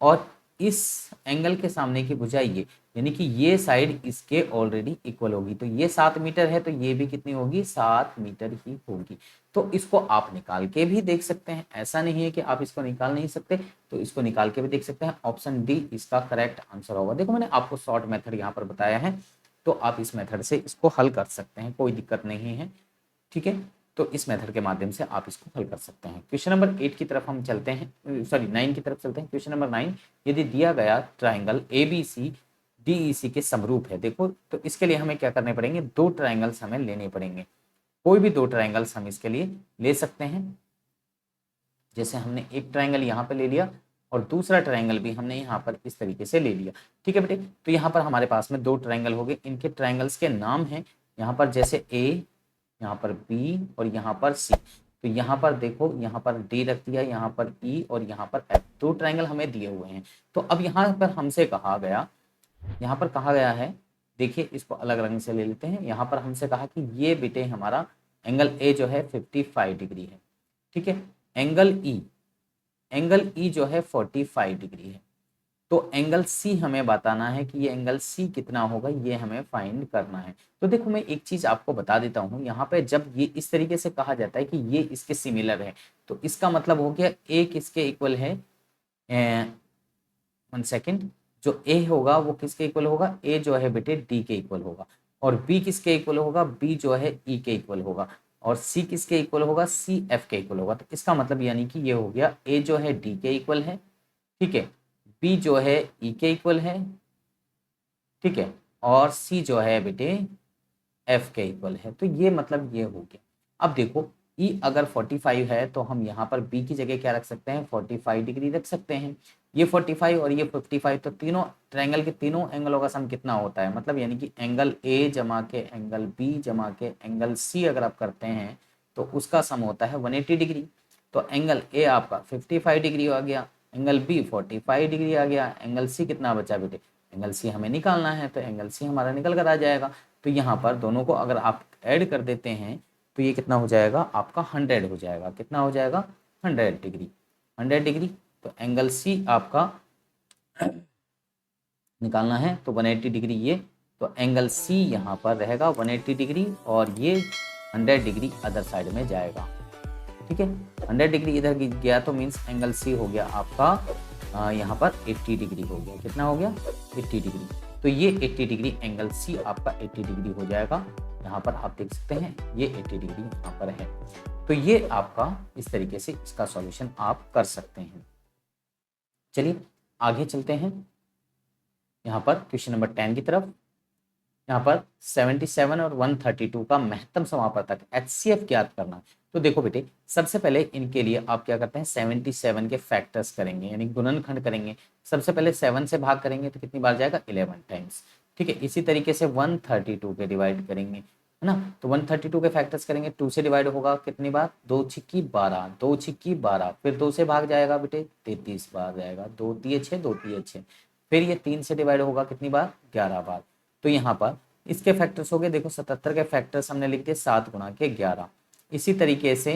और इस एंगल के सामने की भुजा ये, यानी कि ये साइड इसके ऑलरेडी इक्वल होगी, तो ये 7 मीटर है तो ये भी कितनी होगी, 7 मीटर ही होगी। तो इसको आप निकाल के भी देख सकते हैं, ऐसा नहीं है कि आप इसको निकाल नहीं सकते, तो इसको निकाल के भी देख सकते हैं। ऑप्शन डी इसका करेक्ट आंसर होगा। देखो मैंने आपको शॉर्ट मेथड यहाँ पर बताया है, तो आप इस मेथड से इसको हल कर सकते हैं, कोई दिक्कत नहीं है। ठीक है, तो इस मेथड के माध्यम से आप इसको हल कर सकते हैं। क्वेश्चन नंबर 8 की तरफ हम चलते हैं, सॉरी 9 की तरफ चलते हैं। क्वेश्चन नंबर 9, यदि दिया गया ट्राइंगल ABC DEC के समरूप है, देखो तो इसके लिए हमें क्या करने पड़ेंगे, 2 ट्राइंगल्स हमें लेने पड़ेंगे, कोई भी 2 ट्राइंगल्स हम इसके लिए ले सकते हैं। जैसे हमने एक ट्राइंगल यहाँ पे ले लिया और दूसरा ट्राइंगल भी हमने यहाँ पर इस तरीके से ले लिया। ठीक है बेटे, तो यहाँ पर हमारे पास में 2 ट्राइंगल हो गए, इनके ट्राइंगल्स के नाम हैं यहाँ पर जैसे A, यहाँ पर B और यहाँ पर C। तो यहाँ पर देखो, यहाँ पर D रख दिया, यहाँ पर E और यहाँ पर F, 2 ट्राइंगल हमें दिए हुए हैं। तो अब यहाँ पर हमसे कहा गया, यहाँ पर कहा गया है, देखिए इसको अलग रंग से ले लेते हैं। यहाँ पर हमसे कहा कि ये बेटे हमारा एंगल A जो है 55 डिग्री है। ठीक है, एंगल E जो है 45 डिग्री है। तो एंगल C हमें बताना है कि ये एंगल C कितना होगा, ये हमें फाइंड करना है। तो देखो मैं एक चीज आपको बता देता हूँ, यहाँ पे जब ये इस तरीके से कहा जाता है कि ये इसके सिमिलर है, तो इसका मतलब हो गया A किसके इक्वल है, 1 सेकेंड, जो A होगा वो किसके इक्वल होगा, A जो है बेटे D के इक्वल होगा, और B किसके इक्वल होगा, B जो है E के इक्वल होगा, और C किसके इक्वल होगा, C F के इक्वल होगा। तो इसका मतलब यानी कि ये हो गया A जो है D के इक्वल है, ठीक है, B जो है E के इक्वल है, ठीक है, और C जो है बेटे F के इक्वल है। तो ये मतलब ये हो गया। अब देखो E अगर 45 है तो हम यहाँ पर B की जगह क्या रख सकते हैं, 45 डिग्री रख सकते हैं। ये 45 और ये 55, तो तीनों ट्रायंगल के तीनों एंगलों का सम कितना होता है, मतलब यानी कि एंगल A जमा के एंगल B जमा के एंगल C अगर आप करते हैं तो उसका सम होता है 180 डिग्री। तो एंगल A आपका 55 डिग्री आ गया, एंगल B 45 डिग्री आ गया, एंगल C कितना बचा बेटे, एंगल C हमें निकालना है, तो एंगल C हमारा निकल कर आ जाएगा। तो यहाँ पर दोनों को अगर आप ऐड कर देते हैं तो ये कितना हो जाएगा आपका 100 हो जाएगा, कितना हो जाएगा 100 डिग्री, 100 डिग्री। तो एंगल C आपका निकालना है तो 180 डिग्री ये, तो एंगल C यहाँ पर रहेगा 180 डिग्री और ये 100 डिग्री अदर साइड में जाएगा। ठीक है, 100 डिग्री इधर गया तो मीन्स एंगल C हो गया आपका यहाँ पर 80 डिग्री हो गया, कितना हो गया 80 डिग्री। तो ये 80 डिग्री एंगल C आपका 80 डिग्री हो जाएगा। यहाँ पर आप देख सकते हैं ये 80 डिग्री यहाँ पर है। तो ये आपका इस तरीके से इसका सॉल्यूशन आप कर सकते हैं। चलिए आगे चलते हैं यहाँ पर क्वेश्चन नंबर 10 की तरफ। यहाँ पर 77 और 132 का महत्तम समापवर्तक HCF ज्ञात करना। तो देखो बेटे, सबसे पहले इनके लिए आप क्या करते हैं, 77 के फैक्टर्स करेंगे, यानी गुणनखंड करेंगे। सबसे पहले 7 से भाग करेंगे तो कितनी बार जाएगा, 11 टाइम्स। ठीक है, इसी तरीके से 132 के डिवाइड करेंगे, है ना, तो 132 के फैक्टर्स करेंगे, 2 से डिवाइड होगा कितनी बार, 2 छिक्की 12, 2 छिक्की 12, फिर 2 से भाग जाएगा बेटे 33 बार जाएगा, 2 तिये 6, 2 तिये 6, फिर ये 3 से डिवाइड होगा कितनी बार, 11 बार। तो यहाँ पर इसके फैक्टर्स हो गए, देखो 77 के फैक्टर्स हमने लिख दिए 7 गुणा के 11। इसी तरीके से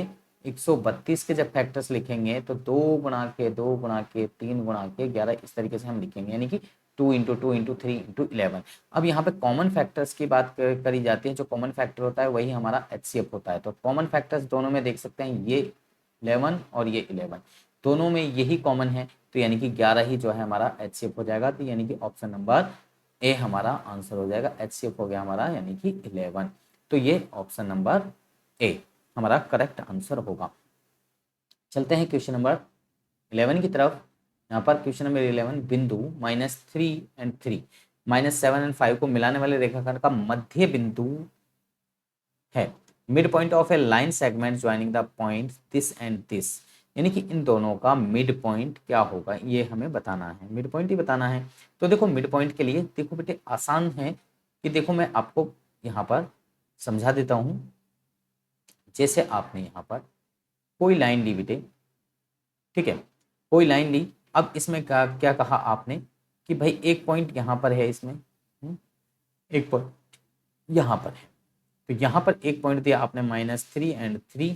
132 के जब फैक्टर्स लिखेंगे तो 2 गुणा के 2 गुणा के 3 गुणा के 11, इस तरीके से हम लिखेंगे, यानी कि 2 इंटू 2 इंटू 3 इंटू 11। अब यहाँ पे कॉमन फैक्टर्स की बात करी जाती है, जो कॉमन फैक्टर होता है वही हमारा HCF होता है। तो कॉमन फैक्टर्स दोनों में देख सकते हैं, ये 11 और ये 11, दोनों में यही कॉमन है, तो यानी कि 11 ही जो है हमारा HCF हो जाएगा। तो यानी कि ऑप्शन नंबर ए हमारा आंसर हो जाएगा, HCF हो गया हमारा यानी कि 11। तो ये ऑप्शन नंबर ए हमारा करेक्ट आंसर होगा। चलते हैं क्वेश्चन नंबर 11 की तरफ। यहाँ पर क्वेश्चन नंबर 11, बिंदु -3 और 3, -7 और 5 को मिलाने वाले रेखाखंड का मध्य बिंदु है, mid point of A line segment joining the point this and this, यानी कि इन दोनों का मिड पॉइंट क्या होगा, ये हमें बताना है, मिड पॉइंट ही बताना है। तो देखो मिड पॉइंट के लिए देखो बेटे आसान है कि देखो मैं आपको यहाँ पर समझा देता हूँ। जैसे आपने यहाँ पर कोई लाइन ली बेटे, ठीक है, कोई लाइन ली, अब इसमें क्या क्या कहा आपने कि भाई एक पॉइंट यहाँ पर है इसमें, एक पॉइंट यहाँ पर है, तो यहाँ पर एक पॉइंट दिया आपने -3 और 3,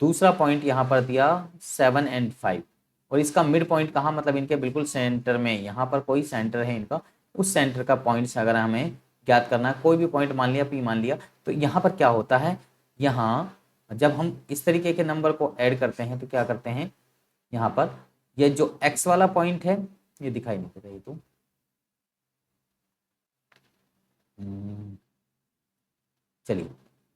दूसरा पॉइंट यहाँ पर दिया 7 और 5, और इसका मिड पॉइंट कहाँ, मतलब इनके बिल्कुल सेंटर में, यहाँ पर कोई सेंटर है इनका, उस सेंटर का पॉइंट्स अगर हमें ज्ञात करना है, कोई भी पॉइंट मान लिया, P मान लिया, तो यहाँ पर क्या होता है, यहाँ जब हम इस तरीके के नंबर को ऐड करते हैं तो क्या करते हैं, यहाँ पर ये जो x वाला पॉइंट है, ये दिखाई नहीं देता, ये तो चलिए,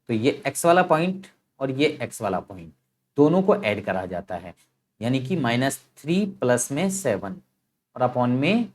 तो ये x वाला पॉइंट और ये x वाला पॉइंट दोनों को ऐड करा जाता है, यानी कि -3 प्लस में 7 और अपॉन में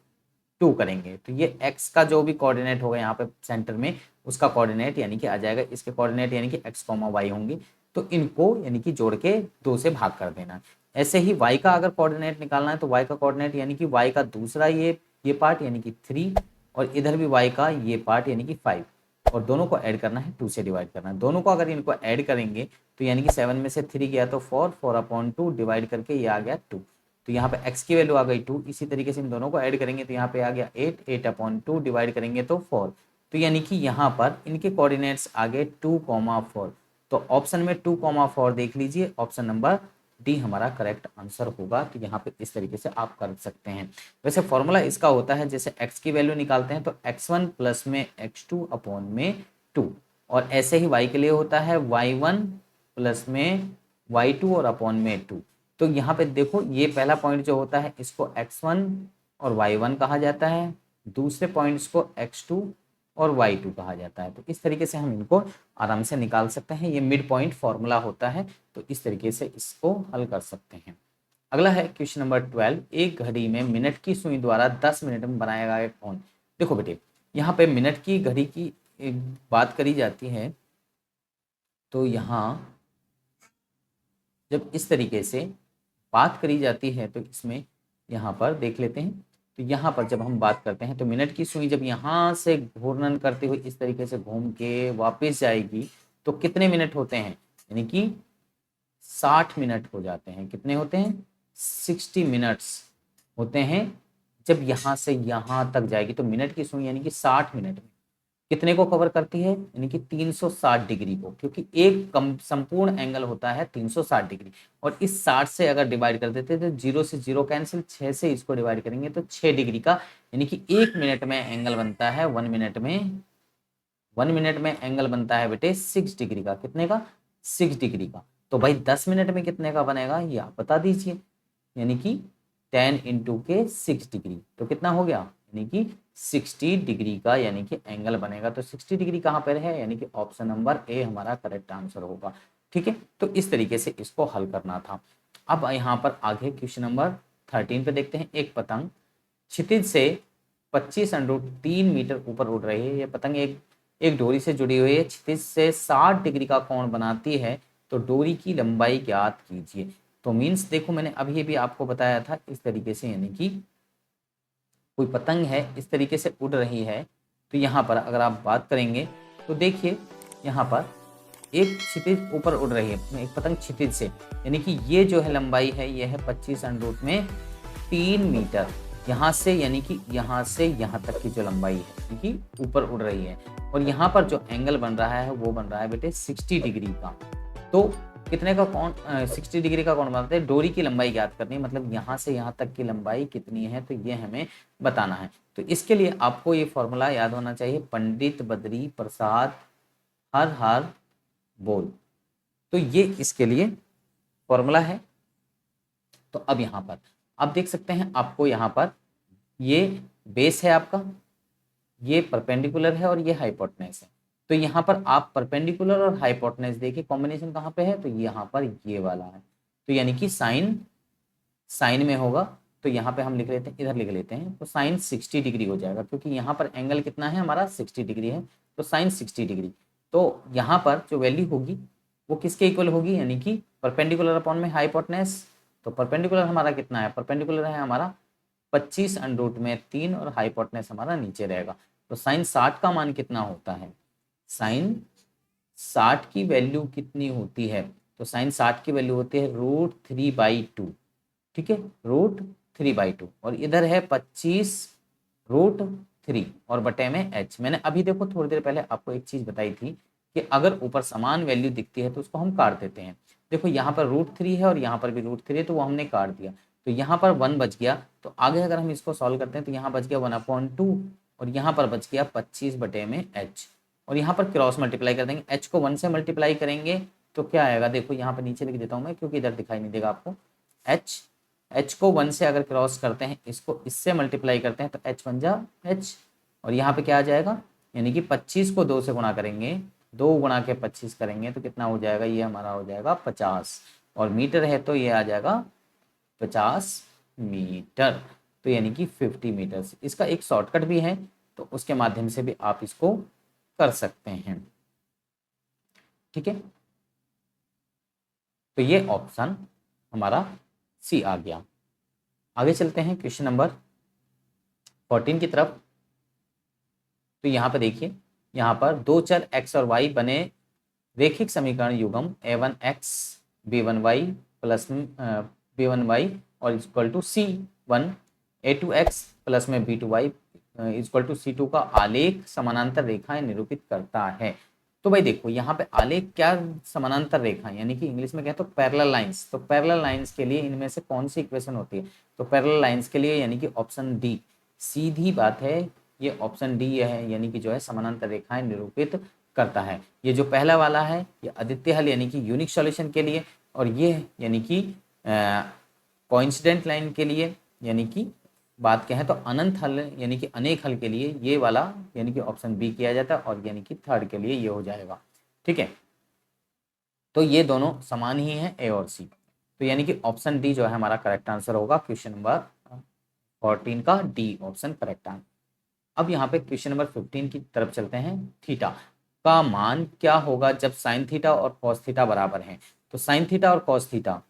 2 करेंगे, तो ये x का जो भी कोऑर्डिनेट होगा यहाँ पे सेंटर में, उसका कोऑर्डिनेट यानी कि आ जाएगा, इसके कोऑर्डिनेट यानी कि x, y होंगे, तो इनको यानी कि जोड़ के 2 से भाग कर देना। ऐसे ही y का अगर कोऑर्डिनेट निकालना है तो y का कोऑर्डिनेट यानी कि y का दूसरा ये पार्ट यानी कि 3, और इधर भी y का ये पार्ट यानी कि 5, और दोनों को ऐड करना है, 2 से डिवाइड करना है। दोनों को अगर इनको ऐड करेंगे तो यानी कि 7 में से 3 गया तो 4, 4/2 डिवाइड करके ये आ गया 2, तो यहाँ पे x की वैल्यू आ गई 2। इसी तरीके से इन दोनों को ऐड करेंगे तो यहाँ पे आ गया 8, 8/2 डिवाइड करेंगे तो 4, तो यानी कि यहाँ पर इनके कोऑर्डिनेट्स आ गए 2,4। तो ऑप्शन में 2,4 देख लीजिए, ऑप्शन नंबर डी हमारा करेक्ट आंसर होगा। तो यहाँ पे इस तरीके से आप कर सकते हैं। वैसे फॉर्मूला इसका होता है, जैसे x की वैल्यू निकालते हैं तो x1 प्लस में x2 अपॉन में 2, और ऐसे ही y के लिए होता है y1 प्लस में y2 और अपॉन में 2। तो यहाँ पे देखो ये पहला पॉइंट जो होता है इसको x1 और y1 कहा जाता है, दूसरे पॉइंट्स को x2 और y2 कहा जाता है। तो इस तरीके से हम इनको आराम से निकाल सकते हैं, ये मिड पॉइंट फॉर्मूला होता है, तो इस तरीके से इसको हल कर सकते हैं। अगला है क्वेश्चन नंबर 12, एक घड़ी में मिनट की सुई द्वारा 10 मिनट में बनाया गया कोण। देखो बेटे यहाँ पे मिनट की घड़ी की बात करी जाती है, तो यहाँ जब इस तरीके से बात करी जाती है तो इसमें यहाँ पर देख लेते हैं। तो यहाँ पर जब हम बात करते हैं तो मिनट की सुई जब यहाँ से घूर्णन करते हुए इस तरीके से घूम के वापस जाएगी तो कितने मिनट होते हैं, यानी कि 60 मिनट हो जाते हैं। कितने होते हैं, 60 मिनट्स होते हैं जब यहाँ से यहाँ तक जाएगी। तो मिनट की सुई यानी कि 60 मिनट में कितने को कवर करती है, यानी कि 360 डिग्री को, क्योंकि एक कम संपूर्ण एंगल होता है 360 डिग्री, और इस 60 से अगर डिवाइड कर देते तो 0 से 0 कैंसिल, 6 से इसको डिवाइड करेंगे तो 6 डिग्री का, यानी कि 1 मिनट में एंगल बनता है 1 मिनट में, 1 मिनट में एंगल बनता है बेटे 6 डिग्री का। कितने का, 6 डिग्री का। तो भाई 10 मिनट में कितने का बनेगा ये आप बता दीजिए, यानी कि 10 इंटू के 6 डिग्री, तो कितना हो गया, यानी कि 60 डिग्री का यानी कि एंगल बनेगा। तो 60 डिग्री कहाँ पर है, यानी कि ऑप्शन नंबर ए हमारा करेक्ट आंसर होगा। ठीक है, तो इस तरीके से इसको हल करना था। अब यहाँ पर आगे क्वेश्चन नंबर 13 पे देखते हैं। एक पतंग क्षितिज से 25√3 मीटर ऊपर उड़ रही है। ये पतंग एक डोरी से जुड़ी हुई है, क्षितिज से 60 डिग्री का कोण बनाती है, तो डोरी की लंबाई ज्ञात कीजिए। तो मीन्स देखो मैंने अभी भी आपको बताया था इस तरीके से, यानी कि कोई पतंग है इस तरीके से उड़ रही है, तो यहाँ पर अगर आप बात करेंगे तो देखिए यहाँ पर एक क्षितिज ऊपर उड़ रही है, एक पतंग क्षितिज से, यानी कि ये जो है लंबाई है ये है 25 √ में 3 मीटर। यहाँ से यानी कि यहाँ से यहाँ तक की जो लंबाई है, यानी कि ऊपर उड़ रही है, और यहाँ पर जो एंगल बन रहा है वो बन रहा है बेटे 60 डिग्री का। तो कितने का कौन 60 डिग्री का कौन बनाते हैं, डोरी की लंबाई ज्ञात करनी है, मतलब यहाँ से यहाँ तक की लंबाई कितनी है, तो ये हमें बताना है। तो इसके लिए आपको ये फॉर्मूला याद होना चाहिए, पंडित बद्री प्रसाद हर हर बोल। तो ये इसके लिए फॉर्मूला है। तो अब यहाँ पर आप देख सकते हैं, आपको यहाँ पर ये बेस है आपका, ये परपेंडिकुलर है और ये हाइपोटेनस है। तो यहाँ पर आप परपेंडिकुलर और हाइपोटेनस देखिए कॉम्बिनेशन कहाँ पे है, तो यहाँ पर ये वाला है। तो यानी कि साइन में होगा, तो यहाँ पे हम लिख लेते हैं, इधर लिख लेते हैं, तो साइन 60 डिग्री हो जाएगा, क्योंकि यहाँ पर एंगल कितना है हमारा 60 डिग्री है, तो साइन 60 डिग्री। तो यहाँ पर जो वैल्यू होगी वो किसके इक्वल होगी, यानी कि परपेंडिकुलर अपॉन में हाइपोटेनस। तो परपेंडिकुलर हमारा कितना है, परपेंडिकुलर है हमारा 25 √ में 3 और हाइपोटेनस हमारा नीचे रहेगा। तो साइन 60 का मान कितना होता है, साइन 60 की वैल्यू कितनी होती है, तो साइन 60 की वैल्यू होती है √3/2। ठीक है, √3/2, और इधर है 25 √3 और बटे में h। मैंने अभी देखो थोड़ी देर पहले आपको एक चीज बताई थी कि अगर ऊपर समान वैल्यू दिखती है तो उसको हम काट देते हैं। देखो यहाँ पर √3 है और यहाँ पर भी √3 है, तो वो हमने काट दिया, तो यहाँ पर 1 बच गया। तो आगे अगर हम इसको सॉल्व करते हैं तो यहाँ बच गया 1/2 और यहाँ पर बच गया 25 बटे में h, और यहाँ पर क्रॉस मल्टीप्लाई कर देंगे, h को 1 से मल्टीप्लाई करेंगे तो क्या आएगा, देखो यहाँ पर नीचे लिख देता हूँ मैं क्योंकि इधर दिखाई नहीं देगा आपको। h को 1 से अगर क्रॉस करते हैं, इसको इससे मल्टीप्लाई करते हैं तो h बन जा h, और यहाँ पे क्या आ जाएगा, यानी कि 25 को 2 से गुणा करेंगे, 2 गुणा के 25 करेंगे तो कितना हो जाएगा, ये हमारा हो जाएगा 50, और मीटर है तो ये आ जाएगा 50 मीटर, तो यानी कि 50 मीटर। इसका एक शॉर्टकट भी है, तो उसके माध्यम से भी आप इसको कर सकते हैं। ठीक है, तो ये ऑप्शन हमारा सी आ गया। आगे चलते हैं क्वेश्चन नंबर 14 की तरफ। तो यहाँ पर देखिए, यहाँ पर दो चर x और y बने रेखिक समीकरण युग्म a1x b1y प्लस b1y और equal to c1 a2x plus में b2y इक्वल टू c2 का आलेख समानांतर रेखाएं निरूपित करता है। तो भाई देखो यहाँ पे आलेख क्या, समानांतर रेखा, यानी कि इंग्लिश में कहते हैं पैरेलल लाइंस। तो पैरेलल लाइंस के लिए इनमें से कौन सी इक्वेशन होती है, तो पैरेलल लाइंस के लिए यानी कि ऑप्शन डी, सीधी बात है, ये ऑप्शन डी है, यानी कि जो है समानांतर रेखाएं निरूपित करता है। ये जो पहला वाला है ये अद्वितीय हल यानी कि यूनिक सॉल्यूशन के लिए, और ये यानी कि कोइंसिडेंट लाइन के लिए, यानी कि बात कहें तो अनंत हल यानी कि अनेक हल के लिए ये वाला यानी कि ऑप्शन बी किया जाता है, और यानी कि थर्ड के लिए ये हो जाएगा। ठीक है, तो ये दोनों समान ही हैं ए और सी, तो यानी कि ऑप्शन डी जो है हमारा करेक्ट आंसर होगा क्वेश्चन नंबर 14 का डी ऑप्शन करेक्ट आंसर। अब यहाँ पे क्वेश्चन नंबर 15 की तरफ चलते हैं। थीटा का मान क्या होगा जब साइन थीटा और कॉस थीटा बराबर हैं, तो साइन थीटा और कॉस थीटा,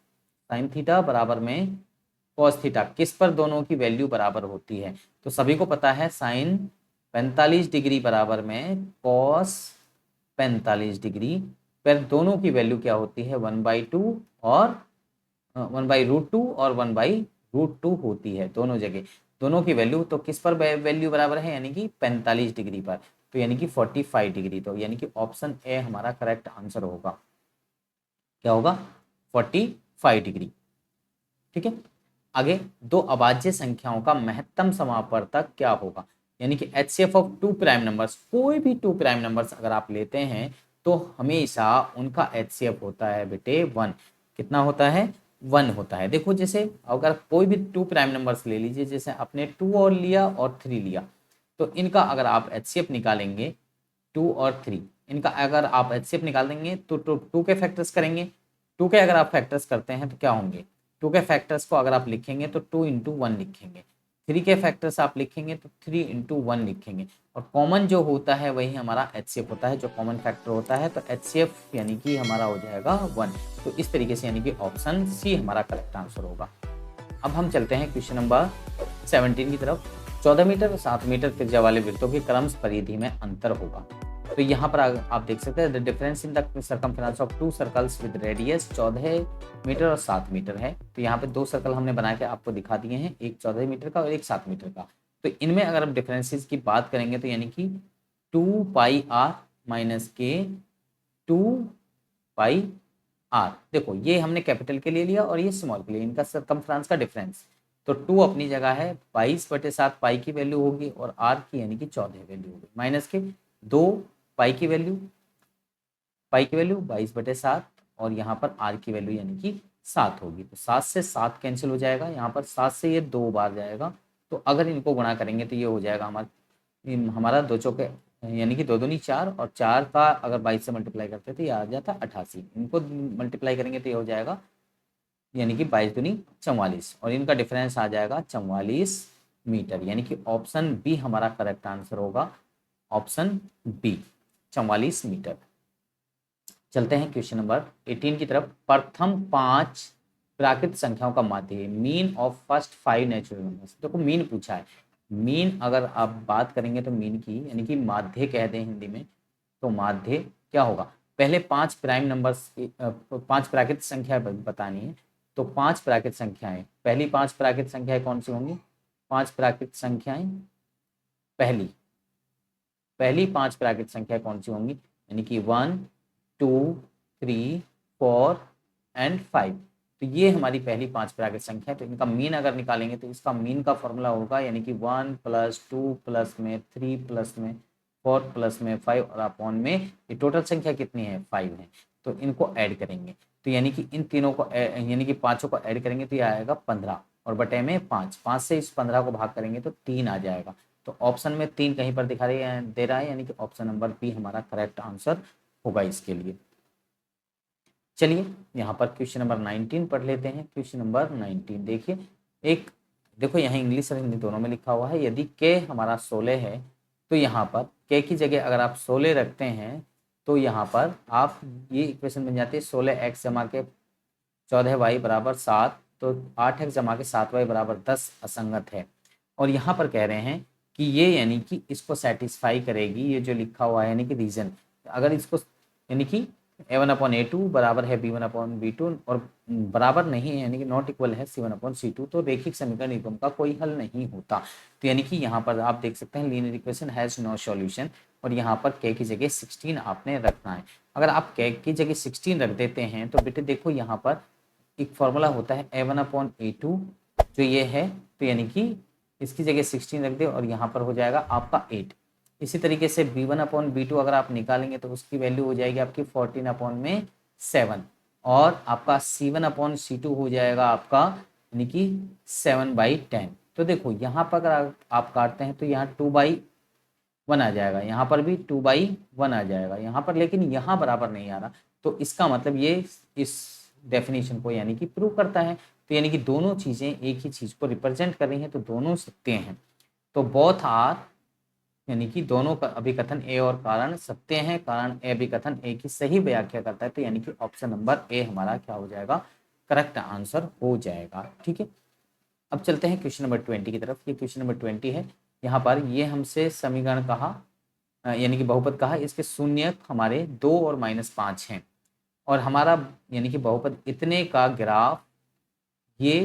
साइन थीटा बराबर में कॉस थीटा, किस पर दोनों की वैल्यू बराबर होती है, तो सभी को पता है साइन 45 डिग्री बराबर में कॉस 45 डिग्री पर दोनों की वैल्यू क्या होती है 1/2 और 1/√2 और 1/√2 होती है दोनों जगह, दोनों की वैल्यू। तो किस पर वैल्यू बराबर है, यानी कि 45 डिग्री पर, तो यानी कि 45 डिग्री, तो यानी कि ऑप्शन ए हमारा करेक्ट आंसर होगा। क्या होगा, 45 डिग्री। ठीक है, आगे दो अभाज्य संख्याओं का महत्तम समापवर्तक क्या होगा, यानी कि HCF ऑफ 2 प्राइम नंबर्स, कोई भी 2 प्राइम नंबर्स अगर आप लेते हैं तो हमेशा उनका HCF होता है बेटे 1। कितना होता है, 1 होता है। देखो जैसे अगर कोई भी 2 प्राइम नंबर्स ले लीजिए, जैसे आपने 2 और लिया और 3 लिया, तो इनका अगर आप HCF निकालेंगे 2 और 3, इनका अगर आप HCF निकाल देंगे तो 2 के फैक्टर्स करेंगे, 2 के अगर आप फैक्टर्स करते हैं तो क्या होंगे, 2 के फैक्टर्स को अगर आप लिखेंगे तो 2 × 1 लिखेंगे, 3 के फैक्टर्स आप लिखेंगे तो 3 इंटू 1 लिखेंगे, और कॉमन जो होता है वही हमारा HCF होता है, जो कॉमन फैक्टर होता है, तो HCF यानी कि हमारा हो जाएगा 1। तो इस तरीके से यानी कि ऑप्शन सी हमारा करेक्ट आंसर होगा। अब हम चलते हैं क्वेश्चन नंबर 17 की तरफ। 14 मीटर और 7 मीटर त्रिज्या वाले वृत्तों की क्रमश परिधि में अंतर होगा। तो यहाँ पर आप देख सकते हैं the difference in the circumference of 2 circles with radius 14 metre और 7 मीटर है। तो यहाँ पे 2 सर्कल हमने बना के आपको दिखा दिए हैं, एक 14 मीटर का और एक 7 मीटर का। तो इनमें अगर हम डिफरेंसेस की बात करेंगे तो यानी कि 2 पाई आर माइनस के 2 पाई आर, देखो ये हमने कैपिटल के लिए लिया और ये स्मॉल के लिए, इनका सर्कमफ्रेंस का डिफरेंस। तो 2 अपनी जगह है, 22/7 पाई की वैल्यू होगी और आर की यानी कि 14 वैल्यू होगी, माइनस के 2 पाई की वैल्यू 22/7 और यहाँ पर आर की वैल्यू यानी कि 7 होगी। तो 7 से 7 कैंसिल हो जाएगा, यहाँ पर 7 से ये 2 बार जाएगा। तो अगर इनको गुणा करेंगे तो ये हो जाएगा हमारा 2 चौके यानी कि 2 दूनी 4, और 4 का अगर 22 से मल्टीप्लाई करते तो ये आ जाता 88। इनको मल्टीप्लाई करेंगे तो ये हो जाएगा यानी कि 22 दूनी 44, और इनका डिफरेंस आ जाएगा 44 मीटर, यानी कि ऑप्शन बी हमारा करेक्ट आंसर होगा, ऑप्शन बी 44 मीटर। चलते हैं क्वेश्चन नंबर 18 की तरफ। प्रथम 5 प्राकृत संख्याओं का माध्य, mean of first 5 natural numbers. देखो मीन पूछा है, मीन अगर आप बात करेंगे तो मीन की यानी कि माध्य कह दें हिंदी में, तो माध्य क्या होगा, पहले 5 प्राइम नंबर्स 5 प्राकृत संख्या बतानी है। तो 5 प्राकृत संख्याएं, पहली 5 प्राकृत संख्याएं कौन सी होंगी, 5 प्राकृत संख्याएं, पहली 5 प्राकृत संख्या कौन सी होंगी, यानी कि 1 2 3 4 एंड 5। तो ये हमारी पहली 5 प्राकृत संख्या है। तो इनका मीन अगर निकालेंगे तो इसका मीन का फॉर्मूला होगा यानी कि 1 + 2 + में 3 + में 4 + में 5 और अपॉन में ये टोटल संख्या कितनी है 5 है। तो इनको ऐड करेंगे तो यानी कि इन तीनों को यानी कि पाँचों को ऐड करेंगे तो ये आएगा 15 और बटे में 5, 5 से इस 15 को भाग करेंगे तो 3 आ जाएगा। तो ऑप्शन में 3 कहीं पर दिखा दे रहा है, यानी कि ऑप्शन नंबर बी हमारा करेक्ट आंसर होगा इसके लिए। चलिए यहाँ पर क्वेश्चन नंबर 19 पढ़ लेते हैं। क्वेश्चन नंबर 19 देखिए, एक देखो यहाँ इंग्लिश और हिंदी दोनों में लिखा हुआ है। यदि के हमारा 16 है तो यहाँ पर के की जगह अगर आप 16 रखते हैं तो यहाँ पर आप ये इक्वेशन बन जाती है 16x जमा के 14y बराबर 7, तो 8x जमा के 7y बराबर 10 असंगत है। और यहाँ पर कह रहे हैं कि ये यानी कि इसको सेटिस्फाई करेगी, ये जो लिखा हुआ है यानी कि रीजन, अगर इसको यानी कि a1/a2 बराबर है b1/b2 और बराबर नहीं है यानी कि नॉट इक्वल है c1/c2, तो रेखिक समीकरण निगम का कोई हल नहीं होता। तो यानी कि यहाँ पर आप देख सकते हैं linear equation has no solution, और यहाँ पर k की जगह 16 आपने रखना है। अगर आप k की जगह 16 रख देते हैं तो बेटे देखो यहाँ पर एक फॉर्मूला होता है a1/a2 जो ये है, तो यानी कि इसकी जगह 16 रख दे और यहाँ पर हो जाएगा आपका 8। इसी तरीके से b1/b2 अगर आप निकालेंगे तो उसकी वैल्यू हो जाएगी आपकी 14/7 और आपका c1/c2 हो जाएगा आपका यानी कि 7/10। तो देखो यहाँ पर अगर आप काटते हैं तो यहाँ 2/1 आ जाएगा, यहाँ पर भी 2/1 आ जाएगा यहाँ पर, लेकिन यहाँ बराबर नहीं आ रहा। तो इसका मतलब ये इस डेफिनेशन को यानी कि प्रूव करता है। तो यानी कि दोनों चीज़ें एक ही चीज़ को रिप्रेजेंट कर रही हैं, तो दोनों सत्य हैं। तो बोथ आर यानी कि दोनों का अभिकथन ए और कारण सत्य हैं, कारण ए अभिकथन ए की सही व्याख्या करता है। तो यानी कि ऑप्शन नंबर ए हमारा क्या हो जाएगा, करेक्ट आंसर हो जाएगा। ठीक है, अब चलते हैं क्वेश्चन नंबर 20 की तरफ। ये क्वेश्चन नंबर 20 है। यहाँ पर ये हमसे समीकरण कहा यानी कि बहुपद कहा, इसके शून्य हमारे 2 और -5 हैं और हमारा यानी कि बहुपद इतने का ग्राफ ये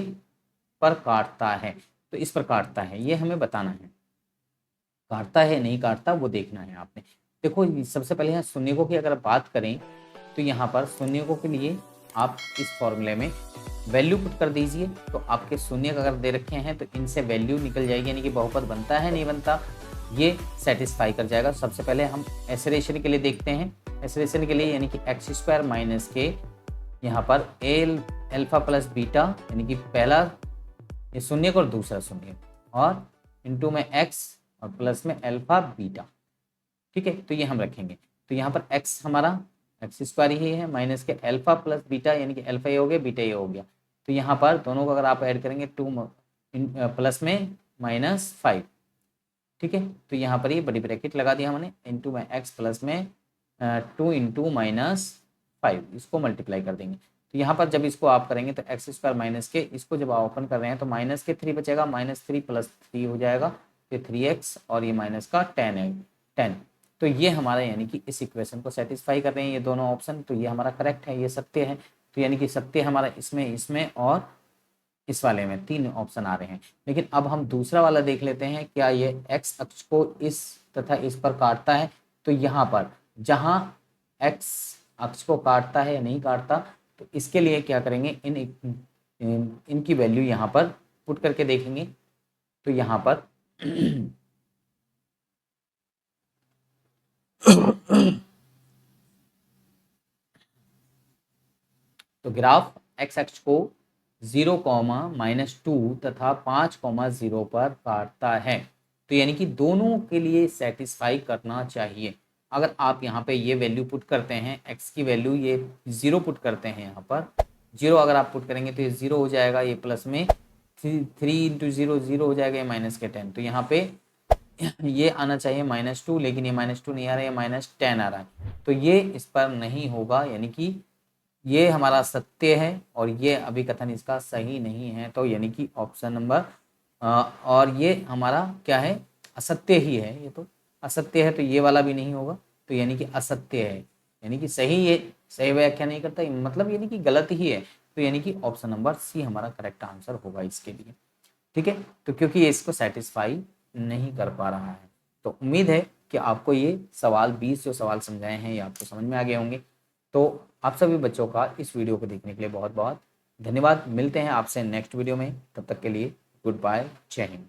पर काटता है। तो इस पर काटता है ये हमें बताना है, काटता है नहीं काटता वो देखना है आपने। देखो सबसे पहले यहाँ शून्यकों की अगर बात करें तो यहाँ पर शून्यकों के लिए आप इस फॉर्मूले में वैल्यू पुट कर दीजिए। तो आपके शून्य अगर दे रखे हैं तो इनसे वैल्यू निकल जाएगी, यानी कि बहुपद बनता है नहीं बनता ये सेटिस्फाई कर जाएगा। सबसे पहले हम एक्सरेशन के लिए देखते हैं। एक्सरेशन के लिए यानी कि x² माइनस के यहाँ पर अल्फा प्लस बीटा यानी कि पहला ये शून्य और दूसरा शून्य और इंटू में x और प्लस में अल्फा बीटा। ठीक है, तो ये हम रखेंगे। तो यहाँ पर x हमारा x² ही है माइनस के अल्फा प्लस बीटा यानी कि अल्फा ये हो गया बीटा ये हो गया। तो यहाँ पर दोनों को अगर आप ऐड करेंगे 2 प्लस में -5, ठीक है। तो यहाँ पर ये बड़ी ब्रैकेट लगा दिया हमने, इंटू में एक्स प्लस में 2 इंटू -5, इसको मल्टीप्लाई कर देंगे। तो यहाँ पर जब इसको आप करेंगे तो एक्स स्क्वायर माइनस के, इसको जब आप ओपन कर रहे हैं तो माइनस के 3 बचेगा, -3 + 3 हो जाएगा, फिर 3x और ये माइनस का 10 है 10। तो ये हमारा यानी कि इस इक्वेशन को सेटिस्फाई कर रहे हैं ये दोनों ऑप्शन, तो ये हमारा करेक्ट है, ये सत्य है। तो यानी कि सत्य हमारा इसमें और इस वाले में 3 ऑप्शन आ रहे हैं। लेकिन अब हम दूसरा वाला देख लेते हैं, क्या ये एक्स अक्ष को इस तथा इस पर काटता है। तो यहाँ पर जहाँ एक्स अक्ष को काटता है या नहीं काटता, तो इसके लिए क्या करेंगे, इनकी वैल्यू यहाँ पर पुट करके देखेंगे। तो यहाँ पर तो ग्राफ एक्स अक्ष को 0, -2 तथा 5, 0 पर काटता है। तो यानी कि दोनों के लिए सेटिस्फाई करना चाहिए। अगर आप यहाँ पे ये वैल्यू पुट करते हैं, x की वैल्यू ये 0 पुट करते हैं, यहाँ पर 0 अगर आप पुट करेंगे तो ये 0 हो जाएगा, ये प्लस में 3 × 0 0 हो जाएगा, ये माइनस के 10। तो यहाँ पे ये आना चाहिए -2, लेकिन ये -2 नहीं आ रहा है, -10 आ रहा है। तो ये इस पर नहीं होगा, यानी कि ये हमारा सत्य है और ये अभी कथन इसका सही नहीं है। तो यानी कि ऑप्शन नंबर और ये हमारा क्या है, असत्य ही है। ये तो असत्य है, तो ये वाला भी नहीं होगा, तो यानी कि असत्य है, यानी कि सही, ये सही व्याख्या नहीं करता, मतलब यानी कि गलत ही है। तो यानी कि ऑप्शन नंबर सी हमारा करेक्ट आंसर होगा इसके लिए, ठीक है। तो क्योंकि ये इसको सेटिस्फाई नहीं कर पा रहा है। तो उम्मीद है कि आपको ये सवाल 20 जो सवाल समझाए हैं ये आपको समझ में आ गए होंगे। तो आप सभी बच्चों का इस वीडियो को देखने के लिए बहुत बहुत धन्यवाद। मिलते हैं आपसे नेक्स्ट वीडियो में, तब तक के लिए गुड बाय, जय हिंद।